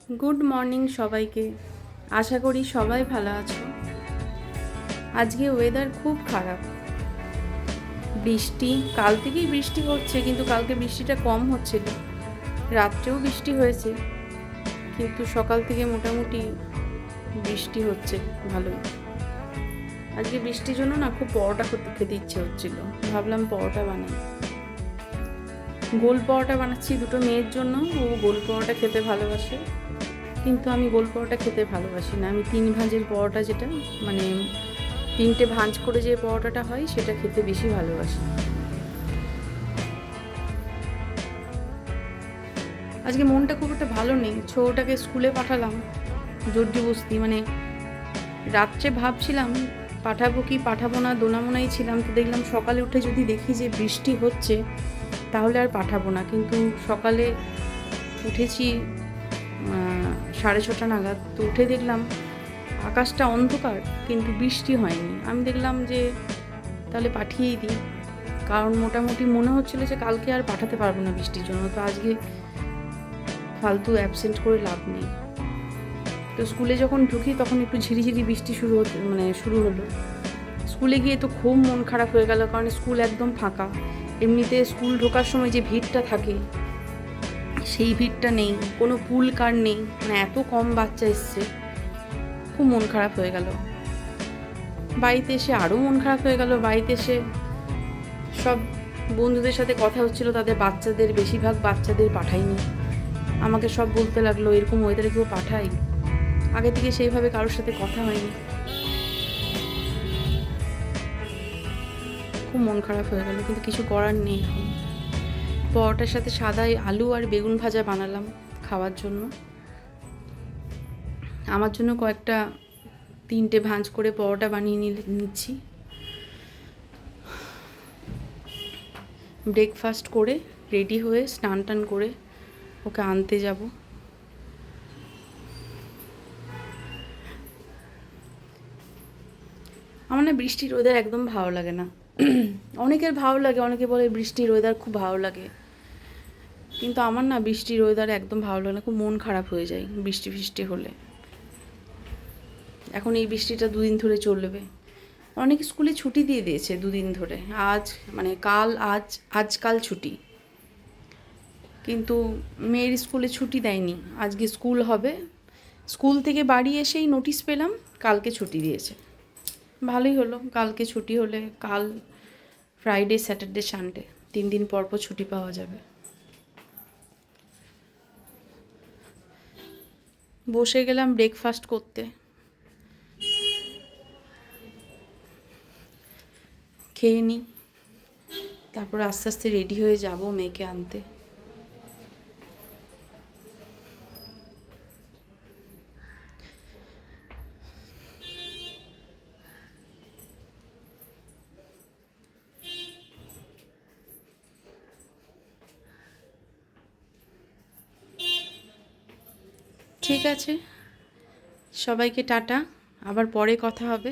Good morning সবাইকে। আশা করি সবাই ভালো আছো। আজকে ওয়েদার খুব খারাপ, বৃষ্টি। কাল থেকেই বৃষ্টি হচ্ছে, কিন্তু কালকে বৃষ্টিটা কম হচ্ছিল, রাত্রেও বৃষ্টি হয়েছে, কিন্তু সকাল থেকে মোটামুটি বৃষ্টি হচ্ছে ভালোই। আজকে বৃষ্টির জন্য না খুব পরোটা খেতে ইচ্ছে হচ্ছিল, ভাবলাম পরোটা বানাই। গোল পরোটা বানাচ্ছি দুটো মেয়ের জন্য, ও গোল পরোটা খেতে ভালোবাসে, কিন্তু আমি গোল পরোটা খেতে ভালোবাসি না। আমি 3 ভাঁজের পরোটা, যেটা মানে 3টে ভাঁজ করে যে পরোটাটা হয়, সেটা খেতে বেশি ভালোবাসি। আজকে মনটা খুব একটা ভালো নেই। ছোটোটাকে স্কুলে পাঠালাম জোর জবরদস্তি, মানে রাত্রে ভাবছিলাম পাঠাবো কি পাঠাবো না, দোনামোনাই ছিলাম। তো দেখলাম সকালে উঠে যদি দেখি যে বৃষ্টি হচ্ছে, তাহলে আর পাঠাবো না। কিন্তু সকালে উঠেছি 6:30 নাগাদ, তো উঠে দেখলাম আকাশটা অন্ধকার, কিন্তু বৃষ্টি হয়নি। আমি দেখলাম যে তাহলে পাঠিয়েই দিই, কারণ মোটামুটি মনে হচ্ছিলো যে কালকে আর পাঠাতে পারবো না বৃষ্টির জন্য। তো আজকে ফালতু অ্যাবসেন্ট করে লাভ নেই। তো স্কুলে যখন ঢুকি তখন একটু ঝিরিঝিরি বৃষ্টি শুরু হলো। স্কুলে গিয়ে তো খুব মন খারাপ হয়ে গেল, কারণ স্কুল একদম ফাঁকা। এমনিতে স্কুল ঢোকার সময় যে ভিড়টা থাকে, সেই ভিড়টা নেই, কোনো পুল কার নেই, মানে এত কম বাচ্চা এসছে, খুব মন খারাপ হয়ে গেল। বাড়িতে এসে আরও মন খারাপ হয়ে গেল। বাড়িতে এসে সব বন্ধুদের সাথে কথা হচ্ছিল, তাদের বাচ্চাদের, বেশিরভাগ বাচ্চাদের পাঠায়নি। আমাকে সব বলতে লাগলো, এরকম ওয়েদারে কেউ পাঠাই? আগে থেকে সেইভাবে কারোর সাথে কথা হয়নি। খুব মন খারাপ হয়ে গেল, কিন্তু কিছু করার নেই। এখন পরোটার সাথে সাদা আলু আর বেগুন ভাজা বানালাম খাওয়ার জন্য। আমার জন্য কয়েকটা 3টে ভাঁজ করে পরোটা বানিয়ে নিচ্ছি। ব্রেকফাস্ট করে রেডি হয়ে স্নান টান করে ওকে আনতে যাব। আমার না বৃষ্টির ওয়েদার একদম ভালো লাগে না। অনেকের ভালো লাগে, অনেকে বলে বৃষ্টির ওয়েদার খুব ভালো লাগে, কিন্তু আমার না বৃষ্টির ওয়েদার একদম ভালো লাগে না। খুব মন খারাপ হয়ে যায় বৃষ্টি হলে। এখন এই বৃষ্টিটা 2 দিন ধরে চলবে। অনেক স্কুলে ছুটি দিয়ে দিয়েছে 2 দিন ধরে। আজকাল ছুটি, কিন্তু মেয়ের স্কুলে ছুটি দেয়নি। আজকে স্কুল হবে। স্কুল থেকে বাড়ি এসেই নোটিশ পেলাম কালকে ছুটি দিয়েছে। ভালোই হলো, কালকে ছুটি হলে কাল ফ্রাইডে, স্যাটারডে, সানডে 3 দিন পর ছুটি পাওয়া যাবে। বসে গেলাম ব্রেকফাস্ট করতে। খেয়ে নিই, তারপর আস্তে আস্তে রেডি হয়ে যাব মেয়েকে আনতে। ঠিক আছে, সবাইকে টাটা, আবার পরে কথা হবে।